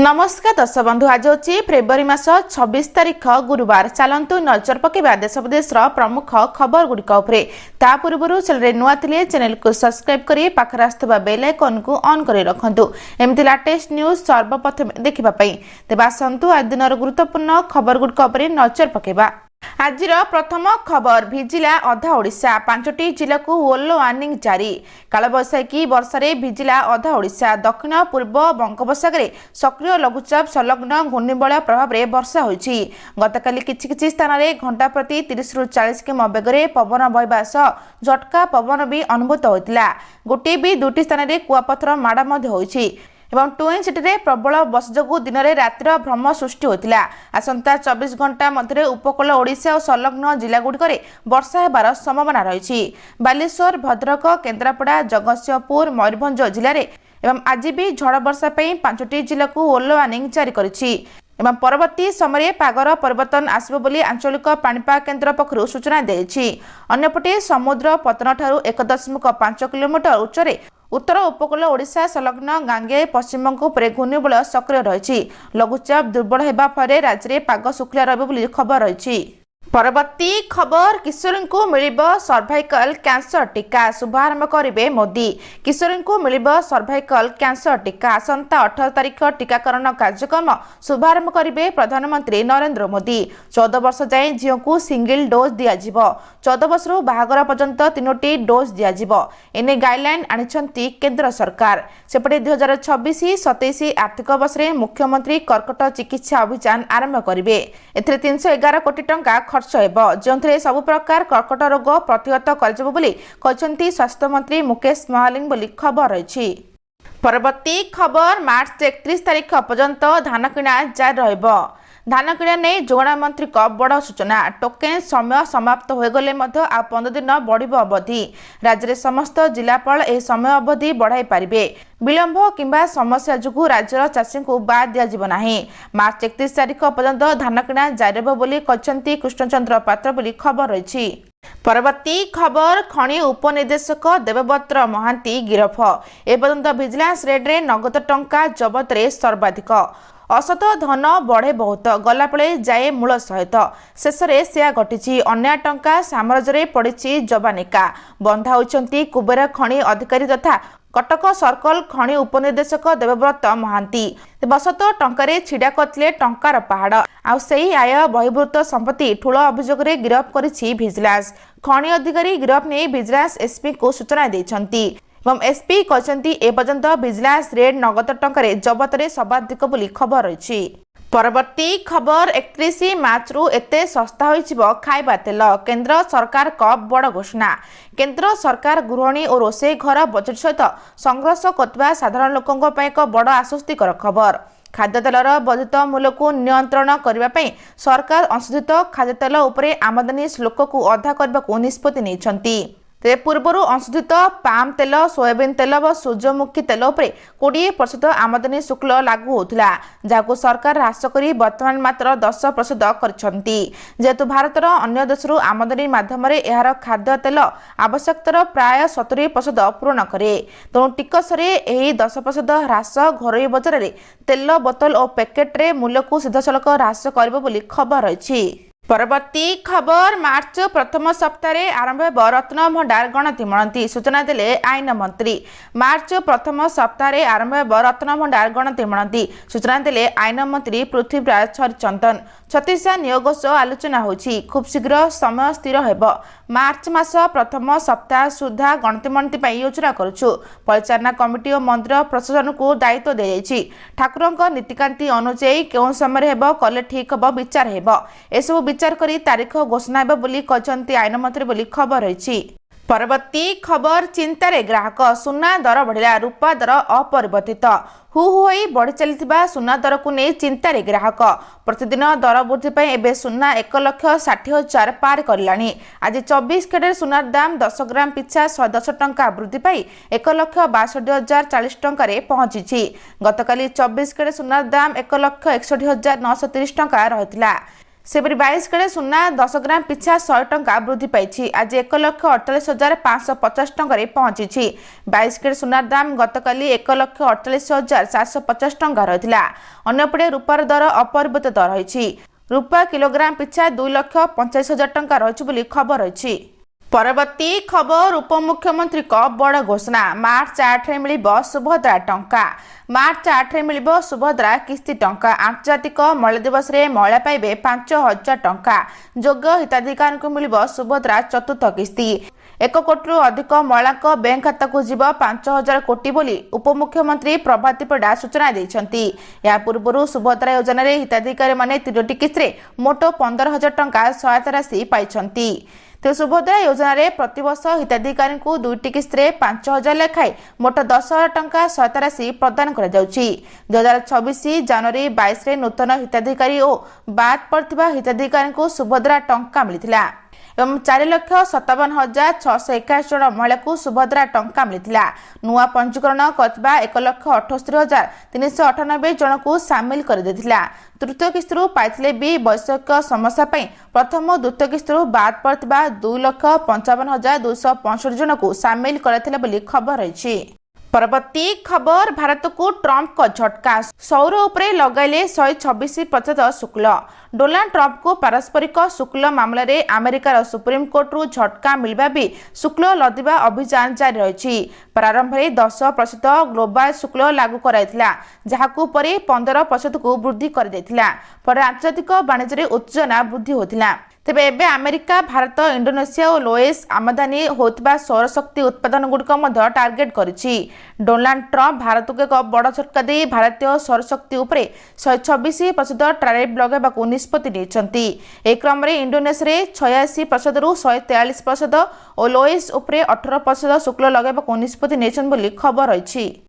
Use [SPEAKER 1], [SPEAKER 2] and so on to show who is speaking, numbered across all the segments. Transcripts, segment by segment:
[SPEAKER 1] नमस्कार दर्शक बंधु आज हूँ फेब्रुआरी मास 26 तारिख गुरुवार। चलतु नजर पकेबा देश विदेश प्रमुख खबर गुड़िक ता पूर्व चैनल नुआ थिले चैनल को सब्सक्राइब करी पाखर आसुवा बेल आइकन को ऑन करी रखंतु एमती लेटेस्ट न्यूज सर्वप्रथम देखिबा पई। तेबे आसंतु आज दिनर गुरुत्वपूर्ण खबर गुड़िक नजर पकेबा। आज प्रथम खबर भिजिला अधा ओडिशा 5टी जिला को येलो वार्निंग जारी। कालबैशाखी वर्षा भिजिला अधा ओडिशा दक्षिण पूर्व बंगोपसागर सक्रिय लघुचाप संलग्न घूर्णिबलय प्रभाव में वर्षा होइछि। गतकाली किछि स्थान में घंटा प्रति 30 ରୁ 40 किमी बेगर पवन बहवा सह झटका पवन भी अनुभूत होइतिला। गोटे भी दुटी स्थान में कुआपथर माड़ होइछि एवं ट्विन सिटी प्रबल वर्षा जो दिन में रातिर भ्रम सृष्टि होता। आसंता 24 घंटा मध्य उपकूल ओडिशा और संलग्न जिलागुड़िक वर्षा होबार संभावना रही। बालेश्वर भद्रक केन्द्रापड़ा जगतसिंहपुर मयूरभंज जिले में आज भी झड़ वर्षा 5टी जिला को येलो वार्निंग जारी करिछि एवं परवर्ती समय पागर परिवर्तन आसिबो बोली आंचलिक पाणीपाग केन्द्र पक्षरु सूचना देछि। अन्यपटे समुद्र पतन ठारू 1.5 किलोमीटर उच्चरे उत्तर उपकूल ओडिशा संलग्न गांगे पश्चिमबंग उपर घूर्णिबलय सक्रिय रही। लघुचाप दुर्बल होगा फल राज्य में पाग शुक्ला रही खबर रही। परवर्ती खबर किशोरी को मिलिब सर्वाइकल कैंसर टीका शुभारंभ करेंगे मोदी। किशोरी को मिलिब सर्वाइकल कैंसर टीका आसंता 18 तारिख टीकाकरण कार्यक्रम शुभारंभ करेंगे प्रधानमंत्री नरेंद्र मोदी। 14 वर्ष जाए झील को सिंगल डोज दिज्व 14 वर्ष बाहागर पर्यंत 3टी डोज दिज्व एने गाइडलाइन आनी केंद्र सरकार। सेपटे 2026-27 आर्थिक वर्ष में मुख्यमंत्री कर्कट चिकित्सा अभियान आरंभ करेंगे। एथिरे 311 कोटी टंका खर्च जो सबु प्रकार कर्कट रोग प्रतिहत कर स्वास्थ्य मंत्री मुकेश महालिंग बोली खबर रही। परवर्ती खबर मार्च 31 तारिख पर्यंत धान किणा जारी रहिबो। धान किणा नहीं जोगाण मंत्री बड़ सूचना। टोकेन समय समाप्त होगले 15 दिन बढ़ अवधि। राज्य में समस्त जिलापाल यह समय अवधि बढ़ाई पारे। विलंब किंबा समस्या जुगु राज्यर चाषी को बाद दिज्व नहीं। मार्च 31 तारिख पर्यंत धान किणा जारी बोली कृष्णचंद्र पात्र बोली खबर रही। परवर्ती खबर खनि उपनिर्देशक देवव्रत महांती गिरफ। एपर्यंत विजिलेंस रेड्रे नगद टंका जबत रे सर्वाधिक। असत धन बढ़े बहुत गलापले जाए मूल सहित शेष में सेया घटी। अन्य टंका साम्राज्य पड़ी जबानिका बंधा होती कुबेर खनि अधिकारी तथा कटक सर्कल खनि उपनिर्देशक देवव्रत महांती। बसत टंकार छिड़ा करते टंकार पहाड़ आउ सही आय बहिर्भूत संपत्ति ठूल अभियोग गिरफ करिछि विजिलेंस। खनि अधिकारी गिरफ नहीं विजिलेंस एसपी को सूचना देछंती एवं एसपी कहते एपर्यंत विजिलेंस रेड नगद टंकार जबत रे सर्वाधिक बोली खबर रही। परवर्ती खबर 31 मार्च रु एते सस्ता होइछिबो खाइबा तेल। केंद्र सरकार कप बड़ घोषणा। केंद्र सरकार गृहिणी और रोषे घर बजेट सहित संघर्ष करथिबा साधारण लोकंक पय एक बड़ आश्वस्तिकर खबर। खाद्य तेलर वर्धित मूल्य को नियंत्रण करने सरकार अंशोधित खाद्य तेल उपरे आमदानी शुल्क को अधा करने को निष्पत्ति नेइछंती। पूर्व अंशोधित पाम तेल सोयाबीन तेल व सूर्यमुखी तेल उपर 20% आमदानी शुल्क लागू होता जहां सरकार ह्रास कर बर्तमान मात्र 10% करछंती। जेहेतु भारतर अन्य देश आमदानी माध्यम यार खाद्य तेल आवश्यकतार प्राय 70% पूरण करे। तेणु टिकस 10% ह्रास घरोई बजार में तेल बोतल और पैकेट्रे मूल्य को सीधासलख ह्रास कर खबर रही। परवर्ती खबर मार्च प्रथम सप्ताह आरंभ हो रत्न भंडार गणति मणति सूचना देले आईन मंत्री। मार्च प्रथम सप्ताह आरंभ हो रत्न भंडार गणति मणति सूचना देले आईन मंत्री पृथ्वीराज हरिचंदन। छत्तीसगढ़ नियोग सह आलोचना होछि। खूब शीघ्र समय स्थिर हेब। मार्च मास प्रथम सप्ताह सुधा गणति मणति योजना करुछु। परिचालना कमिटी और मंदिर प्रशासन को दायित्व दे जाइछि। ठाकुरंक नीतिकांति अनुसार केउं समय हेब कले ठीक हेब विचार हेब। एसबु विचार करी तारीख घोषणा हेब बोली कहचंती आईन मंत्री बोली खबर रही। परवर्ती खबर चिंतारे ग्राहक सुना दर बढ़िला रूपा दर अपरिवर्तित। हु होई बढ़ी चली सुना दर को नहीं चिंतारे ग्राहक। प्रतिदिन दर वृद्धि एवं सुना 1,60,000 पार करलानी। आज 24 कैरेट सुनार दाम 10 ग्राम पिछा 110 टंका वृद्धि पाई 1,62,040 टंकार पहुंची। गतकाली 24 कैरेट सुनार दाम 1,61,930 टंका रही। सेपरी 22 केड़े सुना 10 ग्राम पिछा 100 टंका वृद्धि पाई। आज 1,48,550 टंका पहुंची। 22 केड़े सुनार दाम गतकाली 1,48,450 टंका रही। अन्यपटे रूपार दर अपरिवर्तित रही। रूपा किलोग्राम पिछा 2,45,000 टंका रही खबर रही। परवर्ती खबर उपमुख्यमंत्री बड़ घोषणा मार्च 8 रे मिलिब सुभद्रा टंका। मार्च 8 रे मिलिब सुभद्रा किस्ती टंका। आंतर्जातिक महिला दिवस रे महिला पाइबे 5,000 टंका। योग्य हिताधिकारी को मिलिब सुभद्रा चतुर्थ किस्ती। 1 कोटी अधिक महिला बैंक खाता को जीव 5,000 कोटी बोली उपमुख्यमंत्री प्रभाती परिडा सूचना देइछंती। या पूर्व सुभद्रा योजना रे हिताधिकारी माने 3टी किस्ती मोट 15,000 टंका सहायता राशि पाइछंती। तो सुभद्रा योजना रे प्रतिवर्ष हिताधिकारी को 2टी किस्ती 5,000 लेखाए मोट 10,000 टंका सहायता राशि प्रदान करा जाउची। 2026 जनवरी 22 रे नूतन हिताधिकारी और बाद पड़थिबा हिताधिकारी को सुभद्रा टंका मिलिथिला एवं 4,57,621 जन महिला को सुभद्रा टंका मिलिथिला। नुआ पंजीकरण करथिबा 1,78,398 जन को सामिल कर देथिला। तृतीय किस्ती पाइथिले भी वैषयिक समस्या पई प्रथम और द्वितीय किस्ती बाद पड़थिबा 2,55,265 जन को सामिल करथिला बोली खबर रही। परवर्ती खबर भारत को ट्रंप का झटका। सौर उपरे लगाइले 126% शुल्क। डोनाल्ड ट्रंप को पारस्परिक शुल्क मामला रे अमेरिकार सुप्रीम कोर्ट रु झटका मिलवा भी शुल्क लदिबा अभियान जारी रही। प्रारंभ में 10% ग्लोबल शुल्क लागू कराइथिला जहाकू परे 15% को वृद्धि कर दैथिला। पर आंतर्जातिक वाणिज्य रे उत्तेजना वृद्धि होतिला। तेबे एबे अमेरिका भारत इंडोनेशिया और लोएस आमदानी होतबा सौर शक्ति उत्पादन गुड़िक टार्गेट करिछि। डोनाल्ड ट्रंप भारत को एक बड़ झटका दे भारतीय सौर शक्ति उपरे 126% टैरिफ लगाइबाकू निष्पत्ति नेछंती। ए क्रम रे इंडोनेशिया रे 86% रु 143% और लोएस उपरे 18% शुल्क लगाइबाकू निष्पत्ति नेछन बोली खबर रही।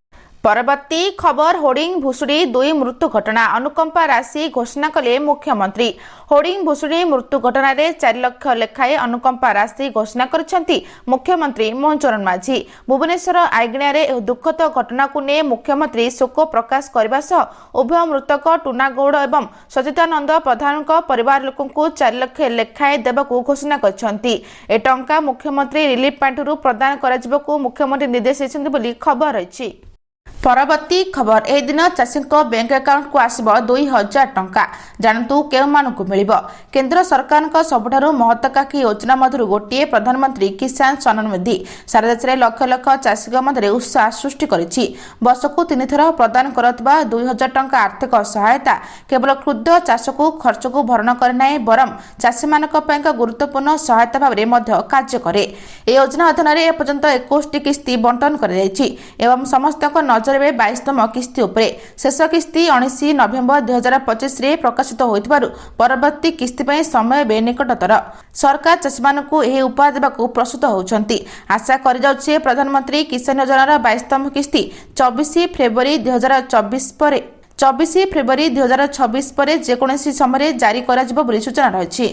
[SPEAKER 1] परवर्ती खबर होर्डिंग भुशुड़ी 2 मृत्यु घटना। अनुकंपा राशि घोषणा कले मुख्यमंत्री। होर्डिंग भुशुड़ी मृत्यु घटना रे 4 लाख लेखाए अनुकंपा राशि घोषणा करिसेंती मुख्यमंत्री मोहन चरण माझी। भुवनेश्वर आइगणिया रे दुखद घटना को ने मुख्यमंत्री शोक प्रकाश करबा सह उभय मृतक टुना गौड़ एवं सचितानंद प्रधान परिवार लोकन को 4 लाख लेखाए देबाकू घोषणा करिसेंती। ए टंका मुख्यमंत्री रिलीफ पांठिरु प्रदान कराजिबाकू मुख्यमंत्री निर्देश देछंती बोली खबर रही। परवर्ती खबर ए दिन चाषी बैंक अकाउंट को आसब 2,000 टंका। जानतु केउ मानकु मिलिबो। केंद्र सरकार सबुठारु महत्वाकांक्षी योजना मध्य गोटे प्रधानमंत्री किसान सम्मान निधि सारा देश में लक्ष लक्ष चाषी मध्य उत्साह सृष्टि करिछि। वर्षकु 3 थर प्रदान करथबा 2,000 टंका आर्थिक सहायता केवल क्षुद्र चाष को खर्च को भरण करे नाही बरम चाषी मानक बैंक गुरुत्वपूर्ण सहायता भाव में मध्य कार्य करे। ए योजना अधीन रे एपर्यंत 21 किस्ती बंटन कर जायछि एवं समस्त नजर 22तम किस्ती उपरे शेष किस्ती 19 नवेम्बर 2025 रे प्रकाशित होइतबारु परवर्ती किस्ती पई समय बे निकटतर। सरकार चाषी मानकु एही उपहार देबाकू प्रस्तुत होउछंती। आशा करि जाउछे प्रधानमंत्री किसान योजनार 22तम किस्ती 24 फेब्रुआरी 2024 पर 24 फेब्रुआरी 2026 पर जेकोसी समय जारी करा जिवो बोली सूचना रही।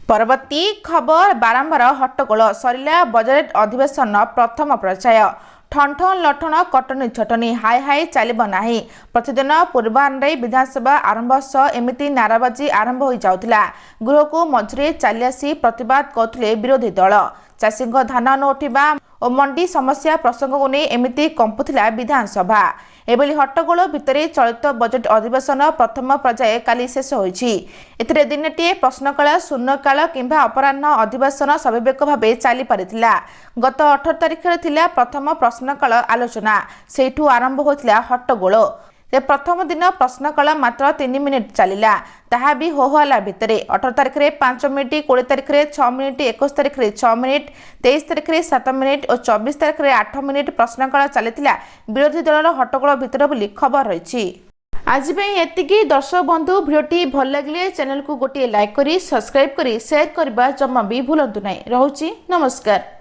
[SPEAKER 1] परवर्ती खबर बारंबार हट्टगोल सरिला बजट अधिवेशन प्रथम पर्याय। ठनठन लठन कटनी छटनी हाय हाय चलिब नाही। प्रतिदिन पूर्वाह्न विधानसभा आरंभ सह एमिति नाराबाजी आरंभ हो जाउथिला। गृह को मझरे चली आसी प्रतिवाद करथिले विरोधी दल। चाषी धान न उठिबा और मंडी समस्या प्रसंग को नहीं एमिति कंपुथिला विधानसभा। एभली हट्टगोल भितर चलित बजेट अधिवेशन प्रथम पर्याय काली शेष होइछि। एथिरे दिनटीए प्रश्नकाल शून्यकाल किंबा अपराह्न अधिवेशन स्वाभाविक भाव चली पारिथिला। गत 18 तारिख थिला प्रथम प्रश्नकाल आलोचना सेठू आरंभ होइथिला हट्टगोल। प्रथम दिन प्रश्नकाल मात्र 3 मिनिट चलिला ताहा भी होहला भितर 18 तारिख रे 5 मिनिट 20 तारिख रे 6 मिनिट 21 तारिख रे 6 मिनिट 23 तारिख रे 7 मिनिट और 24 तारिख रे 8 मिनिट प्रश्नकाल चलिथिला विरोधी दलर हट्टगोल भितर बोली खबर रही। आज एतिकी दर्शक बंधु भिडियोटी भल लगे चैनल को गोटे लाइक करी सब्सक्राइब करी शेयर करबा जम्मा भी भूलंतु नहीं। रहुची नमस्कार।